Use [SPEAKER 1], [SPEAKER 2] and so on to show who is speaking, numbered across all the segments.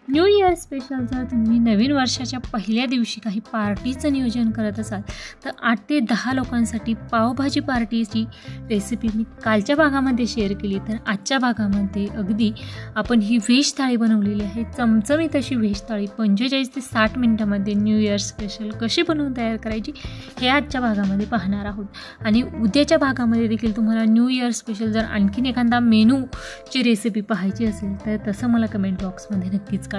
[SPEAKER 1] New year special जर तुम्ही नवीन वर्षाच्या पहिल्या दिवशी काही पार्टीचं नियोजन करत असाल तर 8 ते 10 लोकांसाठी पावभाजी पार्टीची रेसिपी मी कालच्या भागामध्ये शेअर केली. तर आजच्या भागामध्ये अगदी आपण ही व्हेज थाळी बनवलेली आहे. चमचमीत अशी व्हेज थाळी 45 ते 60 मिनिटांमध्ये न्यू इयर स्पेशल कशी बनवून तयार करायची हे आजच्या भागामध्ये पाहणार आहोत. आणि उद्याच्या भागामध्ये देखील तुम्हाला न्यू इयर स्पेशल जर आणखीन एखादा मेनूची रेसिपी पाहायची असेल तर तसं मला कमेंट बॉक्समध्ये नक्कीच कळवा.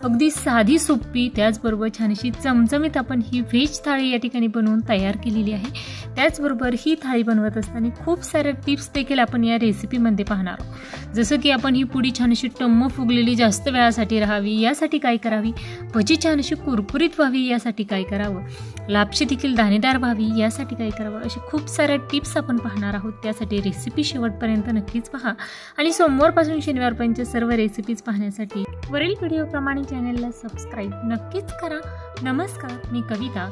[SPEAKER 1] अगदी साधी सोपी त्याचबरोबर छान अशी चमचमीत आपण ही व्हेज थाळी या ठिकाणी बनवून तयार केलेली आहे. त्याचबरोबर ही थाळी बनवत असताना खूप सारे टिप्स देखील आपण या रेसिपीमध्ये पाहणार आहोत. जसं की आपण ही पुडी छान अशी टम्म फुगलेली जास्त वेळासाठी राहावी यासाठी काय करावी, भजी छान अशी कुरकुरीत व्हावी यासाठी काय करावं, लापशी देखील दाणेदार व्हावी यासाठी काय करावं, असे खूप साऱ्या टिप्स आपण पाहणार आहोत. त्यासाठी रेसिपी शेवटपर्यंत नक्कीच पहा. आणि सोमवारपासून शनिवारपर्यंत सर्व रेसिपीज पाहण्यासाठी वरील व्हिडिओप्रमाणे चॅनलला सबस्क्राईब नक्कीच करा. नमस्कार, मी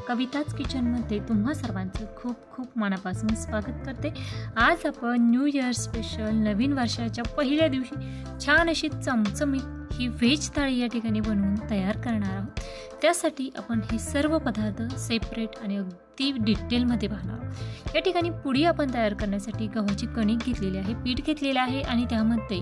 [SPEAKER 1] कविताच किचनमध्ये तुम्हा सर्वांचं खूप खूप मनापासून स्वागत करते. आज आपण न्यू इयर स्पेशल नवीन वर्षाच्या पहिल्या दिवशी छान अशी चमचमीत ही व्हेज थाळी या ठिकाणी बनवून तयार करणार आहोत. त्यासाठी आपण हे सर्व पदार्थ सेपरेट आणि अगदी डिटेलमध्ये पाहणार आहोत. या ठिकाणी पुडी आपण तयार करण्यासाठी गव्हाची कणिक घेतलेली आहे, पीठ घेतलेलं आहे आणि त्यामध्ये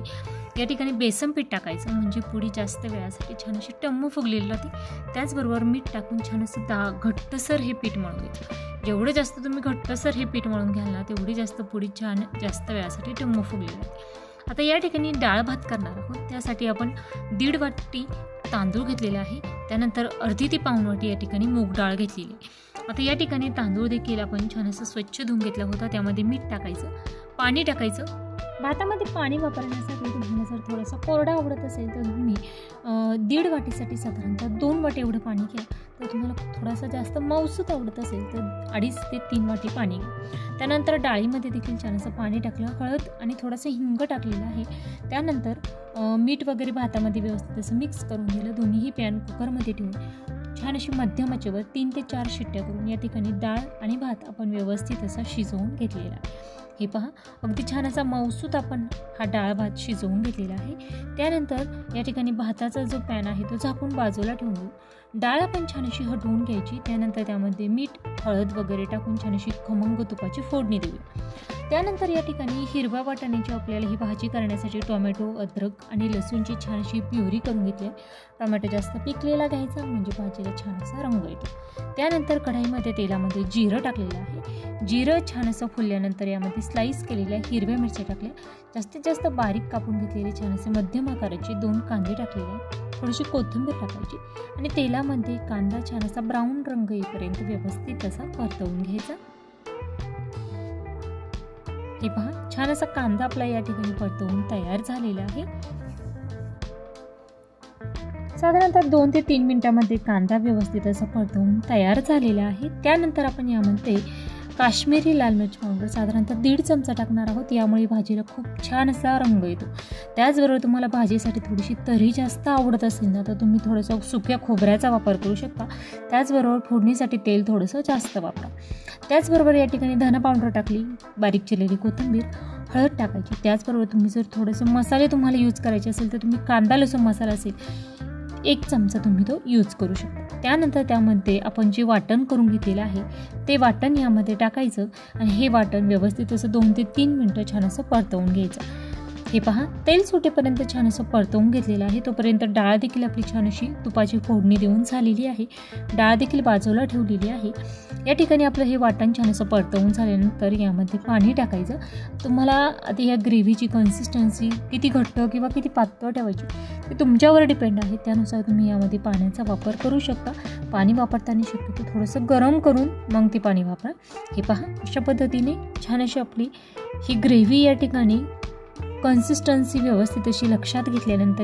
[SPEAKER 1] या ठिकाणी बेसन पीठ टाकायचं म्हणजे पुडी जास्त वेळासाठी छान अशी टम्म फुगलेली राहते. त्याचबरोबर मीठ टाकून छान असं घट्टसर हे पीठ मळून घ्यायचं. जेवढं जास्त तुम्ही घट्टसर हे पीठ मळून घ्याल ना तेवढी जास्त पुडी छान जास्त वेळासाठी टम्म फुगलेली राहते. आता या ठिकाणी डाळ भात करणार आहोत. त्यासाठी आपण 1.5 वाटी तांदूळ घेतलेले आहे. त्यानंतर अर्धी ते पाऊण वाटी या ठिकाणी मूग डाळ घेतलेली आहे. आता या ठिकाणी तांदूळ देखील आपण छान असं स्वच्छ धुवून घेतला होता. त्यामध्ये मीठ टाकायचं, पाणी टाकायचं. भातामध्ये पाणी वापरण्यासाठी तुम्हाला जर थोडंसं कोरडा आवडत असेल तर तुम्ही 1.5 वाटीसाठी साधारणतः 2 वाटी एवढं पाणी घ्या. तर तुम्हाला थोडासा जास्त मऊसूत आवडत असेल तर 2.5 ते 3 वाटी पाणी घ्या. त्यानंतर डाळीमध्ये देखील छान असं पाणी टाकलं, हळद आणि थोडंसं हिंग टाकलेलं आहे. त्यानंतर मीठ वगैरे भातामध्ये व्यवस्थित असं मिक्स करून दिलं. दोन्हीही पॅन कुकरमध्ये ठेवून छान अशी मध्यम आचेवर 3 ते 4 शिट्ट्या करून या ठिकाणी डाळ आणि भात आपण व्यवस्थित असा शिजवून घेतलेला आहे. हे पहा, अगदी छान असा मऊसूत आपण हा डाळ भात शिजवून घेतलेला आहे. त्यानंतर या ठिकाणी भाताचा जो पॅन आहे तो झाकून बाजूला ठेवून देऊ. डाळ आपण छान अशी हटवून घ्यायची. त्यानंतर त्यामध्ये मीठ हळद वगैरे टाकून छान अशी खमंग तुपाची फोडणी देऊया. त्यानंतर या ठिकाणी हिरव्या वाटाण्याची आपल्याला ही भाजी करण्यासाठी टोमॅटो, अद्रक आणि लसूणची छान अशी प्युरी करून घेतली आहे. टोमॅटो जास्त पिकलेला घ्यायचा म्हणजे भाजीला छान असा रंग येतो. त्यानंतर कढईमध्ये तेलामध्ये जिरं टाकलेलं आहे. जिरं छान असं फुलल्यानंतर यामध्ये स्लाईस केलेल्या हिरव्या मिरच्या टाकल्या. जास्तीत जास्त बारीक कापून घेतलेले छान असे मध्यम आकाराचे 2 कांदे टाकलेले आहेत. थोडीशी कोथिंबीर टाकायची आणि तेलामध्ये कांदा छान असा ब्राऊन रंग येईपर्यंत व्यवस्थित असा परतवून घ्यायचा. हे पहा, छान असा कांदा आपला या ठिकाणी परतवून तयार झालेला आहे. साधारणतः 2 ते 3 मिनिटांमध्ये कांदा व्यवस्थित असा परतवून तयार झालेला आहे. त्यानंतर आपण यामध्ये काश्मीरी लाल मिरच पावडर साधारणतः 1.5 चमचा टाकणार आहोत. यामुळे भाजीला खूप छान असा रंग येतो. त्याचबरोबर तुम्हाला भाजीसाठी थोडीशी तरी जास्त आवडत असेल ना तर तुम्ही थोडंसं सुक्या खोबऱ्याचा वापर करू शकता. त्याचबरोबर फोडणीसाठी तेल थोडंसं जास्त वापरा. त्याचबरोबर या ठिकाणी धना पावडर टाकली, बारीक चिरलेली कोथिंबीर, हळद टाकायची. त्याचबरोबर तुम्ही जर थोडेसे मसाले तुम्हाला यूज करायचे असेल तर तुम्ही कांदा लसूण मसाला असेल 1 चमचा तुम्ही तो यूज करू शकता. त्यानंतर त्यामध्ये आपण जे वाटण करून घेतलेलं आहे ते वाटण यामध्ये टाकायचं आणि हे वाटण व्यवस्थित असं 2 ते 3 मिनटं छान असं परतवून घ्यायचं. हे पहा, तेल सुटेपर्यंत छान असं परतवून घेतलेलं आहे. तोपर्यंत डाळ देखील आपली छान अशी तुपाची फोडणी देऊन झालेली आहे. डाळ देखील बाजूला ठेवलेली आहे. या ठिकाणी आपलं हे वाटण छान असं परतवून झाल्यानंतर यामध्ये पाणी टाकायचं. तुम्हाला आता या ग्रेव्हीची कन्सिस्टन्सी किती घट्ट किंवा किती पातळ ठेवायची ते तुमच्यावर डिपेंड आहे. त्यानुसार तुम्ही यामध्ये पाण्याचा वापर करू शकता. पाणी वापरताना शक्यतो थोडंसं गरम करून मग ते पाणी वापरा. हे पहा, अशा पद्धतीने छान अशी आपली ही ग्रेव्ही या ठिकाणी कन्सिस्टन्सी व्यवस्थित अशी लक्षात घेतल्यानंतर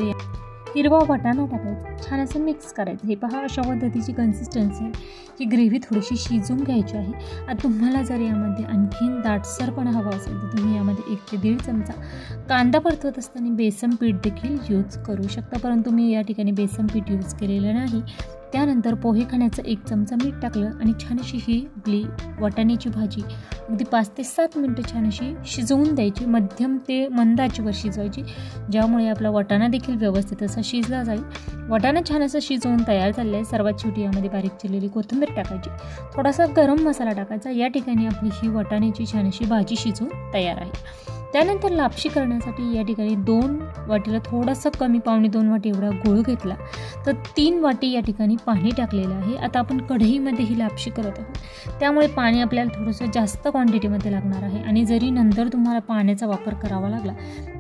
[SPEAKER 1] हिरवा वाटाणा टाकायचा, छान असं मिक्स करायचं. हे पहा, अशा पद्धतीची कन्सिस्टन्सी आहे. ही ग्रेव्ही थोडीशी शिजून घ्यायची आहे. आता तुम्हाला जर यामध्ये आणखीन दाटसरपणा हवा असेल तर तुम्ही यामध्ये 1 ते 1.5 चमचा कांदा परतवत असताना बेसन पीठ देखील यूज करू शकता. परंतु मी या ठिकाणी बेसन पीठ यूज केलेलं नाही. त्यानंतर पोहे खाण्याचं 1 चमचा मीठ टाकलं आणि छान अशी ही आपली वाटाण्याची भाजी अगदी 5 ते 7 मिनटं छान अशी शिजवून द्यायची. मध्यम ते मंद आचेवर शिजवायची, ज्यामुळे आपला वाटाणा देखील व्यवस्थित असा शिजला जाईल. वाटाणा छान असं शिजवून तयार झालेलं आहे. सर्वात शेवटी यामध्ये बारीक चिरलेली कोथिंबीर टाकायची, थोडासा गरम मसाला टाकायचा. या ठिकाणी आपली ही वाटाण्याची छान अशी भाजी शिजवून तयार आहे. त्यानंतर लापशी करण्यासाठी या ठिकाणी 2 वाटीला थोडंसं कमी, 1.25 वाटी एवढा गूळ घेतला. तर 3 वाटी या ठिकाणी पाणी टाकलेलं आहे. आता आपण कढईमध्ये ही लापशी करत आहोत, त्यामुळे पाणी आपल्याला थोडंसं जास्त क्वांटिटीमध्ये लागणार आहे. आणि जरी नंतर तुम्हाला पाण्याचा वापर करावा लागला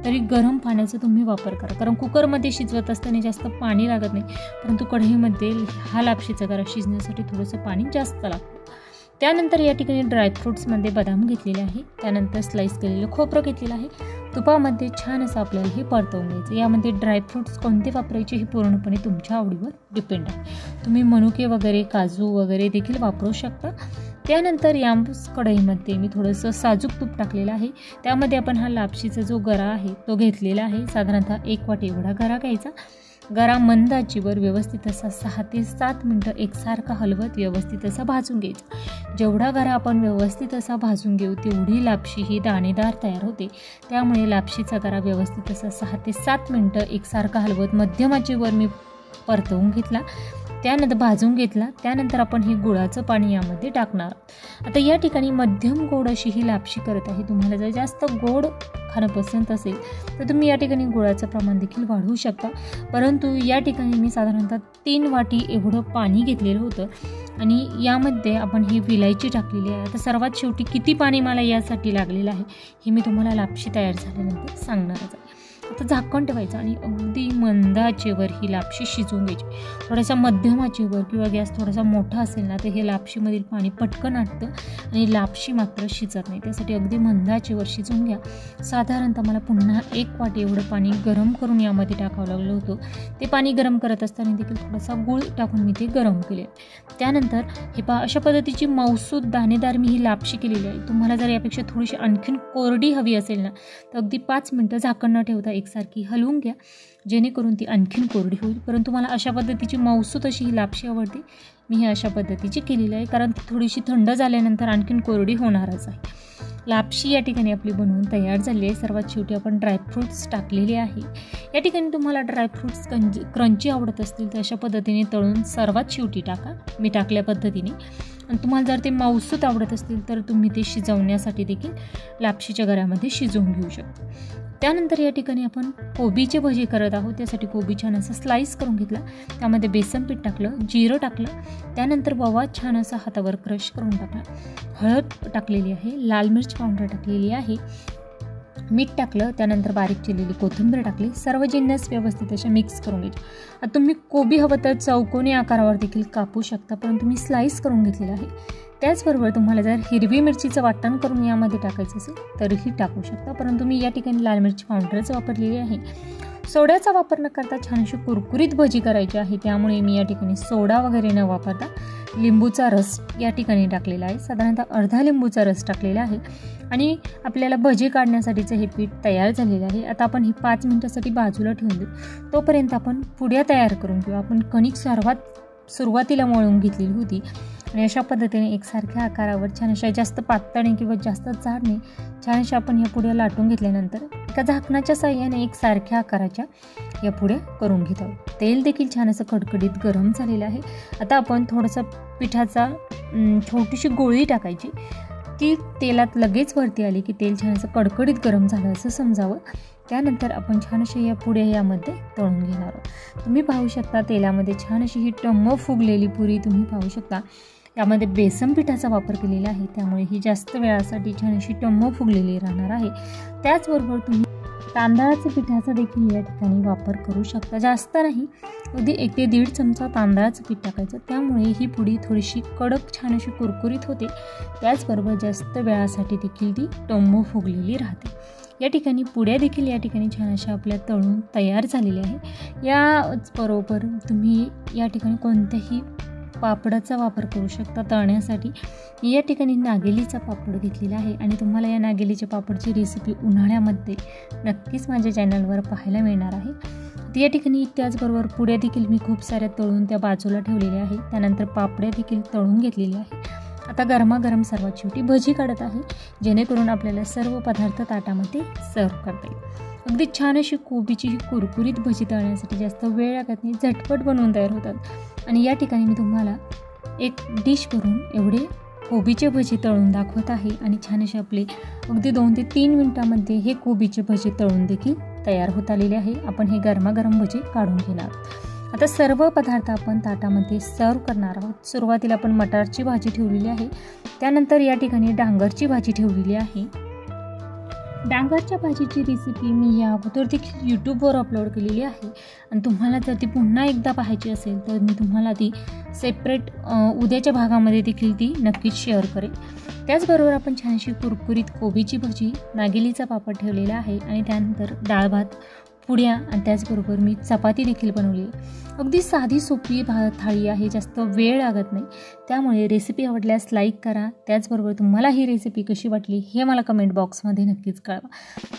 [SPEAKER 1] तरी गरम पाण्याचा तुम्ही वापर करा, कारण कुकरमध्ये शिजवत असताना जास्त पाणी लागत नाही, परंतु कढईमध्ये हा लापशीचा गरा शिजण्यासाठी थोडंसं पाणी जास्त लागतं. त्यानंतर या ठिकाणी ड्रायफ्रूट्समध्ये बदाम घेतलेले आहे, त्यानंतर स्लाइस केलेलं खोबरं घेतलेलं आहे. तुपामध्ये छान असं आपल्याला हे परतवून घ्यायचं. यामध्ये ड्रायफ्रूट्स कोणते वापरायचे हे पूर्णपणे तुमच्या आवडीवर डिपेंड आहे. तुम्ही मनुके वगैरे, काजू वगैरे देखील वापरू शकता. त्यानंतर या कढईमध्ये मी थोडंसं साजूक तूप टाकलेलं आहे. त्यामध्ये आपण हा लापशीचा जो गरा आहे तो घेतलेला आहे. साधारणतः 1 वाटी एवढा गरा घ्यायचा. गरा मंद आचेवर व्यवस्थित असा 6 ते 7 मिनटं एकसारखा हलवत व्यवस्थित असा भाजून घ्यायचा. जेवढा गरा आपण व्यवस्थित असा भाजून घेऊ तेवढी लापशी ही दाणेदार तयार होते. त्यामुळे लापशीचा गरा व्यवस्थित असा 6 ते 7 मिनटं एकसारखा हलवत मध्यम आचेवर मी परतवून घेतला, त्यानंतर भाजून घेतला. त्यानंतर आपण हे गुळाचं पाणी यामध्ये टाकणार. आता या ठिकाणी मध्यम गोड अशी ही लापशी करत आहे. तुम्हाला जर जास्त गोड खाणं पसंत असेल तर तुम्ही या ठिकाणी गुळाचं प्रमाण देखील वाढवू शकता, परंतु या ठिकाणी मी साधारणतः 3 वाटी एवढं पाणी घेतलेलं होतं आणि यामध्ये आपण ही विलायची टाकलेली आहे. आता सर्वात शेवटी किती पाणी मला यासाठी लागलेलं आहे हे मी तुम्हाला लापशी तयार झाल्यानंतर सांगणारच आहे. आता झाकण ठेवायचं आणि अगदी मंद आचेवर ही लापशी शिजवून घ्यायची. थोडासा मध्यम आचेवर किंवा गॅस थोडासा मोठा असेल ना तर हे लापशीमधील पाणी पटकन आटतं आणि लापशी मात्र शिजत नाही. त्यासाठी अगदी मंद आचेवर शिजवून घ्या. साधारणतः मला पुन्हा 1 वाटी एवढं पाणी गरम करून यामध्ये टाकावं लागलं होतं. ते पाणी गरम करत असताना देखील थोडासा गूळ टाकून मी ते गरम केले. त्यानंतर हे अशा पद्धतीची मऊसूद दाणेदार मी ही लापशी केलेली आहे. तुम्हाला जर यापेक्षा थोडीशी आणखीन कोरडी हवी असेल ना तर अगदी 5 मिनटं झाकण न ठेवता एकसारखी हलवून घ्या, जेणेकरून ती आणखीन कोरडी होईल. परंतु मला अशा पद्धतीची मऊसूत अशी ही लापशी आवडते. मी ही अशा पद्धतीची केलेली आहे, कारण ती थोडीशी थंड झाल्यानंतर आणखीन कोरडी होणारच आहे. लापशी या ठिकाणी आपली बनवून तयार झाली आहे. सर्वात शेवटी आपण ड्रायफ्रूट्स टाकलेले आहे. या ठिकाणी तुम्हाला ड्रायफ्रूट्स क्रंची आवडत असतील तर अशा पद्धतीने तळून सर्वात शेवटी टाका, मी टाकल्या पद्धतीने. आणि तुम्हाला जर ते मऊसूत आवडत असतील तर तुम्ही ते शिजवण्यासाठी देखील लापशीच्या गऱ्यामध्ये शिजवून घेऊ शकता. त्यानंतर या ठिकाणी आपण कोबीची भजी करत आहोत. त्यासाठी कोबी छान असा स्लाइस करून घेतला, त्यामध्ये बेसन पीठ टाकलं, जिरं टाकलं, त्यानंतर ओवा छान असा हातावर क्रश करून टाकला, हळद टाकलेली आहे, लाल मिर्च पावडर टाकलेली आहे, मीठ टाकलं, त्यानंतर बारीक चिरलेली कोथिंबीर टाकली. सर्व जिन्नस व्यवस्थित अशा मिक्स करून घ्यायचे. आता तुम्ही कोबी हवं तर चौकोनी आकारावर देखील कापू शकता, परंतु मी स्लाइस करून घेतलेलं आहे. त्याचबरोबर तुम्हाला जर हिरवी मिरचीचं वाटण करून यामध्ये टाकायचं असेल तरीही टाकू शकता, परंतु मी या ठिकाणी लाल मिरची पावडरच वापरलेली आहे. सोड्याचा वापर न करता छान अशी कुरकुरीत भजी करायची आहे, त्यामुळे मी या ठिकाणी सोडा वगैरे न वापरता लिंबूचा रस या ठिकाणी टाकलेला आहे. साधारणतः अर्धा लिंबूचा रस टाकलेला आहे आणि आपल्याला भजी काढण्यासाठीचं हे पीठ तयार झालेलं आहे. आता आपण हे 5 मिनिटासाठी बाजूला ठेवून देऊ. तोपर्यंत आपण पुड्या तयार करून घेऊ. आपण कणिक सुरुवातीला मळून घेतलेली होती आणि अशा पद्धतीने एकसारख्या आकारावर छान अशा, जास्त पातळ किंवा जास्त जाड नाही, छान अशा आपण ह्या पुड्या लाटून घेतल्यानंतर एका झाकणाच्या साहाय्याने एकसारख्या आकाराच्या या पुड्या करून घेत आहोत. तेल देखील छान असं कडकडीत गरम झालेलं आहे. आता आपण थोडंसं पिठाचा छोटीशी गोळी टाकायची. ती तेलात लगेच वरती आली की तेल छान असं कडकडीत गरम झालं असं समजावं. त्यानंतर आपण छान अशी या पुड्या यामध्ये तळून घेणार आहोत. तुम्ही पाहू शकता तेलामध्ये छान अशी ही टम्म फुगलेली पुरी तुम्ही पाहू शकता. यामध्ये बेसन पिठाचा वापर केलेला आहे, त्यामुळे ही जास्त वेळासाठी छान अशी टम्म फुगलेली राहणार आहे. त्याचबरोबर तुम्ही तांदळाच्या पिठाचा देखील या ठिकाणी वापर करू शकता. जास्त नाही, अगदी 1 ते 1.5 चमचा तांदळाचं पीठ टाकायचं, त्यामुळे ही पुडी थोडीशी कडक छान अशी कुरकुरीत होते. त्याचबरोबर जास्त वेळासाठी देखील ती टम्म फुगलेली राहते. या ठिकाणी पुड्या देखील या ठिकाणी छान अशा आपल्या तळून तयार झालेल्या आहे. याचबरोबर तुम्ही या ठिकाणी कोणत्याही पापडाचा वापर करू शकता तळण्यासाठी. या ठिकाणी नागेलीचा पापड घेतलेला आहे आणि तुम्हाला या नागेलीच्या पापडची रेसिपी उन्हाळ्यामध्ये नक्कीच माझ्या चॅनलवर पाहायला मिळणार आहे. तर या ठिकाणी त्याचबरोबर पुड्या देखील मी खूप साऱ्या तळून त्या बाजूला ठेवलेल्या आहे. त्यानंतर पापड्या देखील तळून घेतलेल्या आहे. आता गरमागरम सर्वात शेवटी भजी काढत आहे, जेणेकरून आपल्याला सर्व पदार्थ ताटामध्ये सर्व करता येईल. अगदी छान अशी कोबीची ही कुरकुरीत भजी तळण्यासाठी जास्त वेळ लागत नाही, झटपट बनवून तयार होतात. आणि या ठिकाणी मी तुम्हाला एक डिश भरून एवढे कोबीचे भजी तळून दाखवत आहे. आणि छान असे आपले अगदी 2 ते 3 मिनिटांमध्ये हे कोबीचे भजी तळून देखील तयार होत आलेले आहे. आपण हे गरमागरम भजी काढून घेणार. आता सर्व पदार्थ आपण ताटामध्ये सर्व करणार आहोत. सुरुवातीला आपण मटारची भाजी ठेवलेली आहे, त्यानंतर या ठिकाणी डांगरची भाजी ठेवलेली आहे. डांगरच्या भाजीची रेसिपी मी या अगोदर देखील यूट्यूबवर अपलोड केलेली आहे. आणि तुम्हाला जर ती पुन्हा एकदा पाहायची असेल तर मी तुम्हाला ती सेपरेट उद्याच्या भागामध्ये देखील ती नक्कीच शेअर करेन. त्याचबरोबर आपण छानशी कुरकुरीत कोबीची भजी, नागेलीचा पापड ठेवलेला आहे आणि त्यानंतर डाळ भात, पुड्या आणि त्याचबरोबर मी चपाती देखील बनवली. अगदी साधी सोपी थाळी आहे, जास्त वेळ लागत नाही. त्यामुळे रेसिपी आवडल्यास लाईक करा. त्याचबरोबर तुम्हाला ही रेसिपी कशी वाटली हे मला कमेंट बॉक्समध्ये नक्कीच कळवा.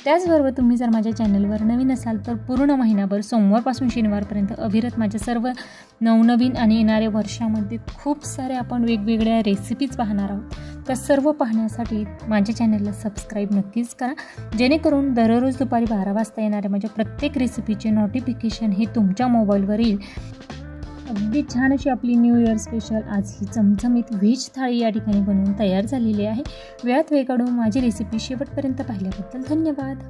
[SPEAKER 1] त्याचबरोबर तुम्ही जर माझ्या चॅनलवर नवीन असाल तर पूर्ण महिनाभर सोमवारपासून शनिवारपर्यंत अविरत माझ्या सर्व नवनवीन आणि येणाऱ्या वर्षामध्ये खूप साऱ्या आपण वेगवेगळ्या रेसिपीज पाहणार आहोत. त्या सर्व पाहण्यासाठी माझ्या चॅनलला सबस्क्राईब नक्कीच करा, जेणेकरून दररोज दुपारी 12 वाजता येणाऱ्या माझ्या प्रत्येक रेसिपीचे नोटिफिकेशन हे तुमच्या मोबाईलवर येईल. अगदी छान अशी आपली न्यू इयर स्पेशल आज ही चमचमीत व्हेज थाळी या ठिकाणी बनवून तयार झालेली आहे. वेळात वेळ काढून माझी रेसिपी शेवटपर्यंत पाहिल्याबद्दल धन्यवाद.